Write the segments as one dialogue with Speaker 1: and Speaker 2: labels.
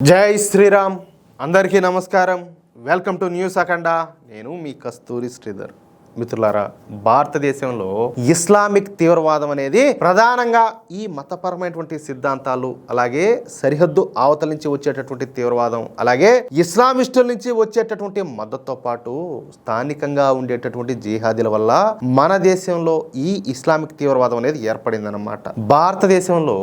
Speaker 1: జై శ్రీరామ్. అందరికీ నమస్కారం. వెల్కమ్ టు న్యూస్ అఖండ. నేను మీ కస్తూరి శ్రీధర్. మిత్రులారా, భారతదేశంలో ఇస్లామిక్ తీవ్రవాదం అనేది ప్రధానంగా ఈ మతపరమైనటువంటి సిద్ధాంతాలు, అలాగే సరిహద్దు అవతల నుంచి వచ్చేటటువంటి తీవ్రవాదం, అలాగే ఇస్లామిస్టుల నుంచి వచ్చేటటువంటి మద్దతుతో పాటు స్థానికంగా ఉండేటటువంటి జిహాదీల వల్ల మన దేశంలో ఈ ఇస్లామిక్ తీవ్రవాదం అనేది ఏర్పడిందన్నమాట. భారతదేశంలో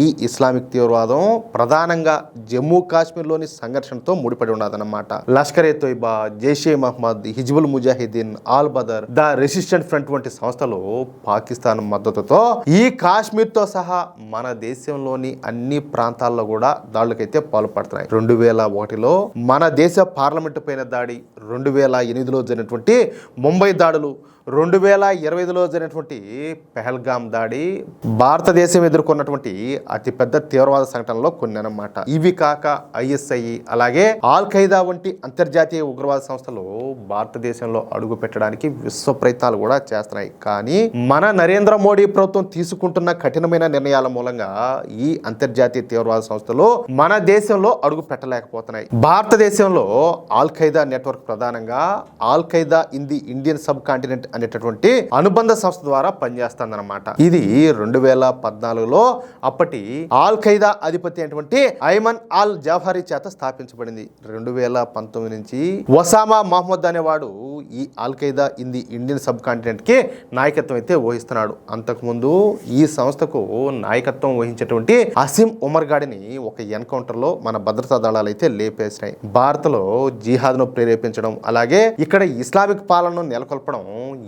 Speaker 1: ఈ ఇస్లామిక్ తీవ్రవాదం ప్రధానంగా జమ్మూ కాశ్మీర్లోని సంఘర్షణతో ముడిపడి ఉన్నదన్నమాట. Lashkar e Taiba, Jaish-e Mohammed, Hizbul Mujahideen, Al Badr, the resistant front వంటి సంస్థలు పాకిస్తాన్ మద్దతుతో ఈ కాశ్మీర్ తో సహా మన దేశంలోని అన్ని ప్రాంతాల్లో కూడా దాడులకైతే పాల్పడుతున్నాయి. 2001లో మన దేశ పార్లమెంటు పైన దాడి, 2008లో జరిగినటువంటి ముంబై దాడులు, 2025లో జరిగినటువంటి పెహల్గాం దాడి భారతదేశం ఎదుర్కొన్నటువంటి అతిపెద్ద తీవ్రవాద సంఘటనలో కొన్ని అన్నమాట. ఇవి కాక ఐఎస్ఐ, అలాగే ఆల్ ఖైదా వంటి అంతర్జాతీయ ఉగ్రవాద సంస్థలు భారతదేశంలో అడుగు పెట్టడానికి విశ్వ ప్రయత్నాలు కూడా చేస్తున్నాయి. కానీ మన నరేంద్ర మోడీ ప్రభుత్వం తీసుకుంటున్న కఠినమైన నిర్ణయాల మూలంగా ఈ అంతర్జాతీయ తీవ్రవాద సంస్థలు మన దేశంలో అడుగు పెట్టలేకపోతున్నాయి. భారతదేశంలో ఆల్ ఖైదా నెట్వర్క్ ప్రధానంగా all Qaeda in the Indian sub continent అనేటటువంటి అనుబంధ సంస్థ ద్వారా పనిచేస్తుందన్నమాట. ఇది 2014లో అప్పటి ఆల్ ఖైదా అధిపతి అయినటువంటి ఐమన్ అల్ జవాహిరి చేత స్థాపించబడింది. 2019 నుంచి ఒసామా మహమ్మద్ అనేవాడు ఈ Al Qaeda in the Indian sub continent కి నాయకత్వం అయితే వహిస్తున్నాడు. అంతకుముందు ఈ సంస్థకు నాయకత్వం వహించేటువంటి అసీం ఉమర్ గాడిని ఒక ఎన్కౌంటర్ లో మన భద్రతా దళాలు అయితే లేపేసినాయి. భారత్ లో జిహాద్ ను ప్రేరేపించడం, అలాగే ఇక్కడ ఇస్లామిక్ పాలనను నెలకొల్పడం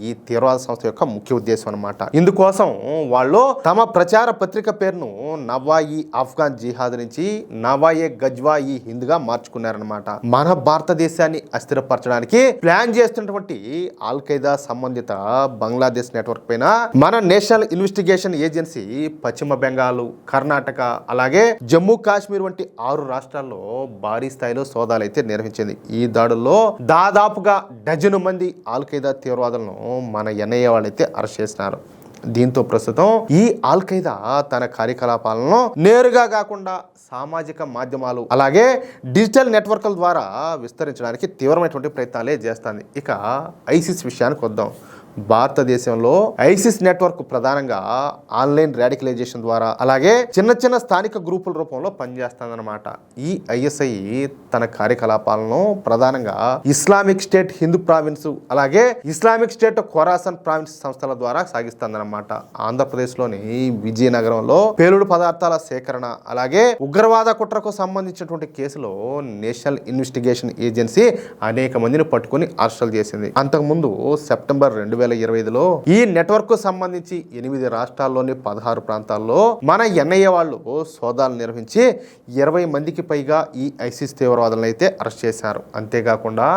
Speaker 1: ఈ తీవ్రవాద సంస్థ యొక్క ముఖ్య ఉద్దేశం అన్నమాట. ఇందుకోసం వాళ్ళు తమ ప్రచార పత్రిక పేరును నవాయి ఆఫ్ఘన్ జిహాద్ నుంచి నవాయే గజ్వా ఈ హింద్ గా మార్చుకున్నారనమాట. మన భారతదేశాన్ని అస్థిరపరచడానికి ప్లాన్ చేస్తున్నటువంటి ఆల్ ఖైదా సంబంధిత బంగ్లాదేశ్ నెట్వర్క్ పైన మన నేషనల్ ఇన్వెస్టిగేషన్ ఏజెన్సీ పశ్చిమ బెంగాల్, కర్ణాటక, అలాగే జమ్మూ కాశ్మీర్ వంటి 6 రాష్ట్రాల్లో భారీ స్థాయిలో సోదాలు అయితే నిర్వహించింది. ఈ దాడుల్లో దాదాపుగా డజను మంది ఆల్ ఖైదా తీవ్రవాదులను మన ఎన్ఐఏ వాళ్ళైతే అరెస్ట్ చేసినారు. దీంతో ప్రస్తుతం ఈ ఆల్ ఖైదా తన కార్యకలాపాలను నేరుగా కాకుండా సామాజిక మాధ్యమాలు, అలాగే డిజిటల్ నెట్వర్క్ల ద్వారా విస్తరించడానికి తీవ్రమైనటువంటి ప్రయత్నాలే చేస్తుంది. ఇక ఐసిస్ విషయానికి వద్దాం. భారతదేశంలో ఐసిస్ నెట్వర్క్ ప్రధానంగా ఆన్లైన్ రాడికలైజేషన్ ద్వారా, అలాగే చిన్న చిన్న స్థానిక గ్రూపుల రూపంలో పనిచేస్తుందన్నమాట. ఈ ఐఎస్ఐ తన కార్యకలాపాలను ప్రధానంగా ఇస్లామిక్ స్టేట్ హిందూ ప్రావిన్స్, అలాగే ఇస్లామిక్ స్టేట్ ఖొరాసన్ ప్రావిన్స్ సంస్థల ద్వారా సాగిస్తుందన్నమాట. ఆంధ్రప్రదేశ్లోని విజయనగరంలో పేలుడు పదార్థాల సేకరణ, అలాగే ఉగ్రవాద కుట్రకు సంబంధించినటువంటి కేసులో నేషనల్ ఇన్వెస్టిగేషన్ ఏజెన్సీ అనేక మందిని పట్టుకుని అరెస్టులు చేసింది. అంతకుముందు సెప్టెంబర్ 2025లో ఈ నెట్వర్క్ సంబంధించి 8 రాష్ట్రాల్లోని 16 ప్రాంతాల్లో మన ఎన్ఐఏ వాళ్ళు సోదాలు నిర్వహించి 20 మందికి పైగా ఈ ఐసిస్ తీవ్రవాదులను అయితే అరెస్ట్ చేశారు. అంతేకాకుండా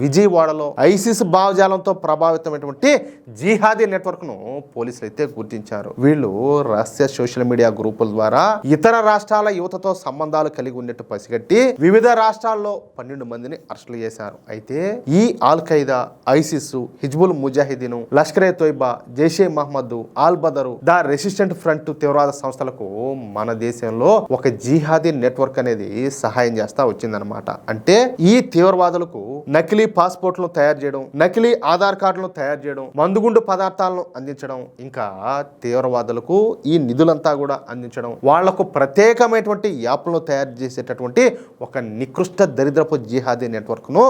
Speaker 1: విజయవాడలో ఐసిస్ భావజాలంతో ప్రభావితమైనటువంటి జిహాదీ నెట్వర్క్ ను పోలీసులు అయితే గుర్తించారు. వీళ్ళు రహస్య సోషల్ మీడియా గ్రూపుల ద్వారా ఇతర రాష్ట్రాల యువతతో సంబంధాలు కలిగి ఉన్నట్టు పసిగట్టి వివిధ రాష్ట్రాల్లో 12 మందిని అరెస్టులు చేశారు. అయితే ఈ Al Qaeda, ISIS, Hizbul Mujahideen, Lashkar e Taiba, Jaish-e Mohammed, Al Badr, the resistant front తీవ్రవాద సంస్థలకు మన దేశంలో ఒక జిహాదీ నెట్వర్క్ అనేది సహాయం చేస్తా వచ్చిందనమాట. అంటే ఈ తీవ్రవాదులకు నకిలీ పాస్పోర్ట్లను తయారు చేయడం, నకిలీ ఆధార్ కార్డులను తయారు చేయడం, మందుగుండు పదార్థాలను అందించడం, ఇంకా తీవ్రవాదులకు ఈ నిధులంతా కూడా అందించడం, వాళ్లకు ప్రత్యేకమైనటువంటి యాప్లను తయారు చేసేటటువంటి ఒక నికృష్ట దరిద్రపు జిహాదీ నెట్వర్క్ ను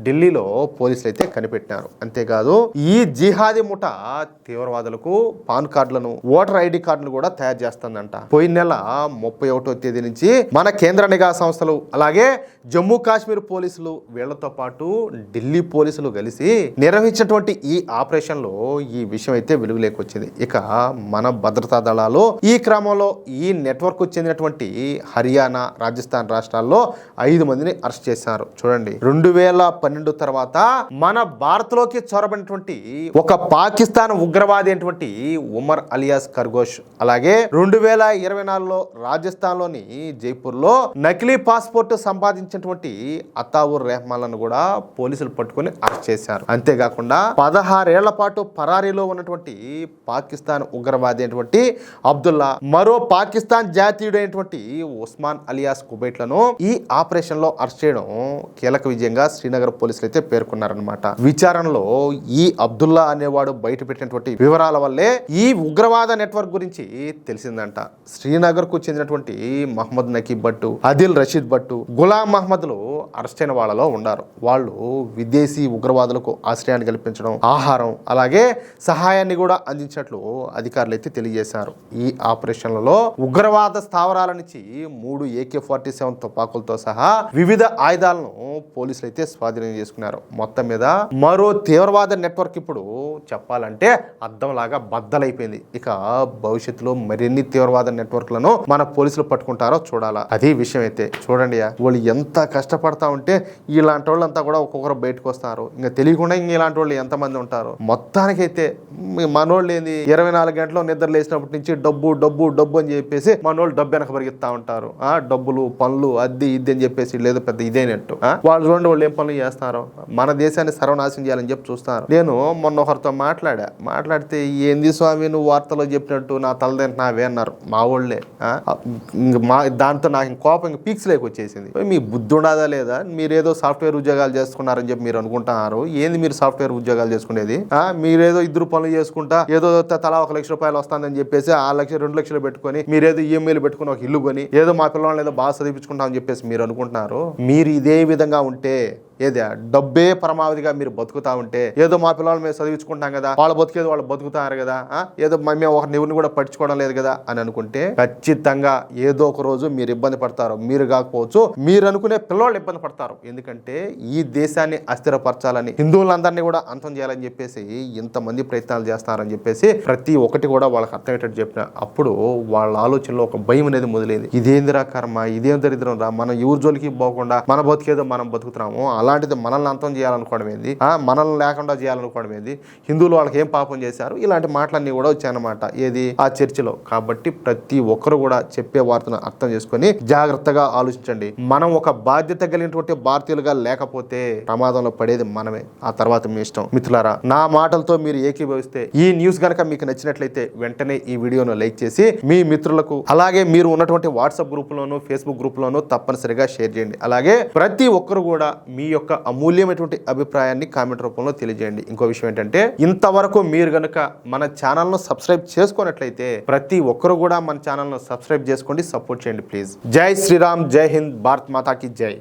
Speaker 1: ఢిల్లీలో పోలీసులు అయితే కనిపెట్టారు. అంతేకాదు ఈ జిహాదీ ముఠా తీవ్రవాదులకు పాన్ కార్డులను, ఓటర్ ఐడి కార్డులు కూడా తయారు చేస్తుందంట. పోయిన నెల 31వ తేదీ నుంచి మన కేంద్ర నిఘా సంస్థలు, అలాగే జమ్మూ కాశ్మీర్ పోలీసులు, వీళ్లతో పాటు ఢిల్లీ పోలీసులు కలిసి నిర్వహించినటువంటి ఈ ఆపరేషన్ లో ఈ విషయం అయితే వెలుగులోకి వచ్చింది. ఇక మన భద్రతా దళాలు ఈ క్రమంలో ఈ నెట్వర్క్ చెందినటువంటి హర్యానా, రాజస్థాన్ రాష్ట్రాల్లో 5 మందిని అరెస్ట్ చేశారు. చూడండి, 2012 తర్వాత మన భారత్ లోకి చొరబడినటువంటి ఒక పాకిస్తాన్ ఉగ్రవాది అయినటువంటి ఉమర్ అలియాస్ ఖర్గోష్, అలాగే 2024లో రాజస్థాన్లోని జైపూర్లో నకిలీ పాస్పోర్ట్ సంపాదించినటువంటి అతావుర్ రెహమాన్లను కూడా పోలీసులు పట్టుకొని అరెస్ట్ చేశారు. అంతేకాకుండా 16 ఏళ్ల పాటు పరారీలో ఉన్నటువంటి పాకిస్తాన్ ఉగ్రవాది అయినటువంటి అబ్దుల్లా, మరో పాకిస్తాన్ జాతీయుడైనటువంటి ఉస్మాన్ అలియాస్ కుబైట్లను ఈ ఆపరేషన్ లో అరెస్ట్ చేయడం కీలక విజయంగా శ్రీనగర్ పోలీసులు అయితే పేర్కొన్నారనమాట. విచారణలో ఈ అబ్దుల్లా అనేవాడు బయట పెట్టినటువంటి వివరాల వల్లే ఈ ఉగ్రవాద నెట్వర్క్ గురించి తెలిసిందంట. శ్రీనగర్ కు చెందినటువంటి మహమ్మద్ నకీబ్ భట్టు, అదిల్ రషీద్ భట్టు, గులాం మహమ్మద్లు అరెస్ట్ అయిన వాళ్ళలో ఉన్నారు. వాళ్ళు విదేశీ ఉగ్రవాదులకు ఆశ్రయాన్ని కల్పించడం, ఆహారం అలాగే సహాయాన్ని కూడా అందించినట్లు అధికారులు అయితే తెలియజేశారు. ఈ ఆపరేషన్లలో ఉగ్రవాద స్థావరాల నుంచి 3 AK-47 తుపాకులతో సహా వివిధ ఆయుధాలను పోలీసులు అయితే స్వాధీనం చేసుకున్నారు. మొత్తం మీద మరో తీవ్రవాద నెట్వర్క్ ఇప్పుడు చెప్పాలంటే అద్దంలాగా బద్దలైపోయింది. ఇక భవిష్యత్తులో మరిన్ని తీవ్రవాద నెట్వర్క్లను మన పోలీసులు పట్టుకుంటారో చూడాలా. అది విషయం అయితే చూడండి, వాళ్ళు ఎంత కష్టపడతా ఉంటే ఇలాంటి వాళ్ళంతా కూడా ఒక్కొక్కరు బయటకు వస్తారు. ఇంకా తెలియకుండా ఇంక ఇలాంటి వాళ్ళు ఎంతమంది ఉంటారు. మొత్తానికైతే మనోళ్ళు ఏంది 24 గంటలు నిద్ర లేచినప్పటి నుంచి డబ్బు డబ్బు డబ్బు అని చెప్పేసి మనోళ్ళు డబ్బు వెనక పరిగెత్తా ఉంటారు. డబ్బులు పనులు అద్దె ఇది అని చెప్పేసి లేదు పెద్ద ఇదేనట్టు. వాళ్ళు చూడండి వాళ్ళు ఏం పనులు చేస్తారో, మన దేశాన్ని సర్వనాశనం చేయాలని చెప్పి చూస్తారు. నేను మొన్న ఒకరితో మాట్లాడితే ఏంది స్వామి నువ్వు వార్తలో చెప్పినట్టు నా తలదంటున్నావే అన్నారు మా వాళ్ళే. దాంతో నాకు కోపం పీక్స్ లేక వచ్చేసింది. మీ బుద్ధి ఉండదా లేదా? మీరేదో సాఫ్ట్వేర్ ఉద్యోగాలు చేసుకున్నారని చెప్పి మీరు అనుకుంటున్నారు. ఏంది మీరు సాఫ్ట్వేర్ ఉద్యోగాలు చేసుకునేది? మీరేదో 2 పనులు చేసుకుంటా ఏదో తలా 1 లక్ష రూపాయలు వస్తుందని చెప్పేసి 2 లక్షలు పెట్టుకొని మీరేదో ఈఎంఐలు పెట్టుకుని ఒక ఇల్లు కొని ఏదో మా పిల్లల్ని ఏదో బాగా చదివించుకుంటామని చెప్పేసి మీరు అనుకుంటున్నారు. మీరు ఇదే విధంగా ఉంటే ఏదే డబ్బే పరమావధిగా మీరు బతుకుతా ఉంటే ఏదో మా పిల్లలు మేము చదివించుకుంటాం కదా, వాళ్ళు బతికేది వాళ్ళు బతుకుతారు కదా, ఏదో మేము ఒక నివుని కూడా పట్టించుకోవడం లేదు కదా అని అనుకుంటే ఖచ్చితంగా ఏదో ఒక రోజు మీరు ఇబ్బంది పడతారు. మీరు కాకపోవచ్చు, మీరు అనుకునే పిల్లలు ఇబ్బంది పడతారు. ఎందుకంటే ఈ దేశాన్ని అస్థిరపరచాలని, హిందువులందరినీ కూడా అంతం చేయాలని చెప్పేసి ఇంతమంది ప్రయత్నాలు చేస్తారని చెప్పేసి ప్రతి ఒక్కటి కూడా వాళ్ళకి అర్థమయ్యేటట్టు చెప్పిన అప్పుడు వాళ్ళ ఆలోచనలో ఒక భయం అనేది మొదలైంది. ఇదేందిరా కర్మ, ఇదేం దరిద్రం రా, మనం ఎవరి జోలికి పోకుండా మన బతికేదో మనం బతుకుతున్నాము, అలాంటిది మనల్ని అంతం చేయాలనుకోవడం ఏంది, మనల్ని లేకుండా చేయాలనుకోవడం ఏంది, హిందువులు వాళ్ళకి ఏం పాపం చేశారు, ఇలాంటి మాటలన్నీ కూడా వచ్చాయన్నమాట ఏది ఆ చర్చిలో. కాబట్టి ప్రతి ఒక్కరు కూడా చెప్పే వార్తను అర్థం చేసుకొని జాగ్రత్తగా ఆలోచించండి. మనం ఒక బాధ్యత కలిగినటువంటి భారతీయులుగా లేకపోతే ప్రమాదంలో పడేది మనమే, ఆ తర్వాత మీ ఇష్టం. మిత్రులారా, నా మాటలతో మీరు ఏకీభవిస్తే ఈ న్యూస్ గనక మీకు నచ్చినట్లయితే వెంటనే ఈ వీడియోను లైక్ చేసి మీ మిత్రులకు అలాగే మీరు ఉన్నటువంటి వాట్సాప్ గ్రూపులోను ఫేస్బుక్ గ్రూపులోను తప్పనిసరిగా షేర్ చేయండి. అలాగే ప్రతి ఒక్కరు కూడా మీ యొక్క అమూల్యమైనటువంటి అభిప్రాయాన్ని కామెంట్ రూపంలో తెలియజేయండి. ఇంకో విషయం ఏంటంటే ఇంతవరకు మీరు గనక మన ఛానల్ను సబ్స్క్రైబ్ చేసుకున్నట్లయితే ప్రతి ఒక్కరు కూడా మన ఛానల్ను సబ్స్క్రైబ్ చేసుకోండి, సపోర్ట్ చేయండి ప్లీజ్. జై శ్రీరామ్, జై హింద్, భారత్ మాతాకి జై.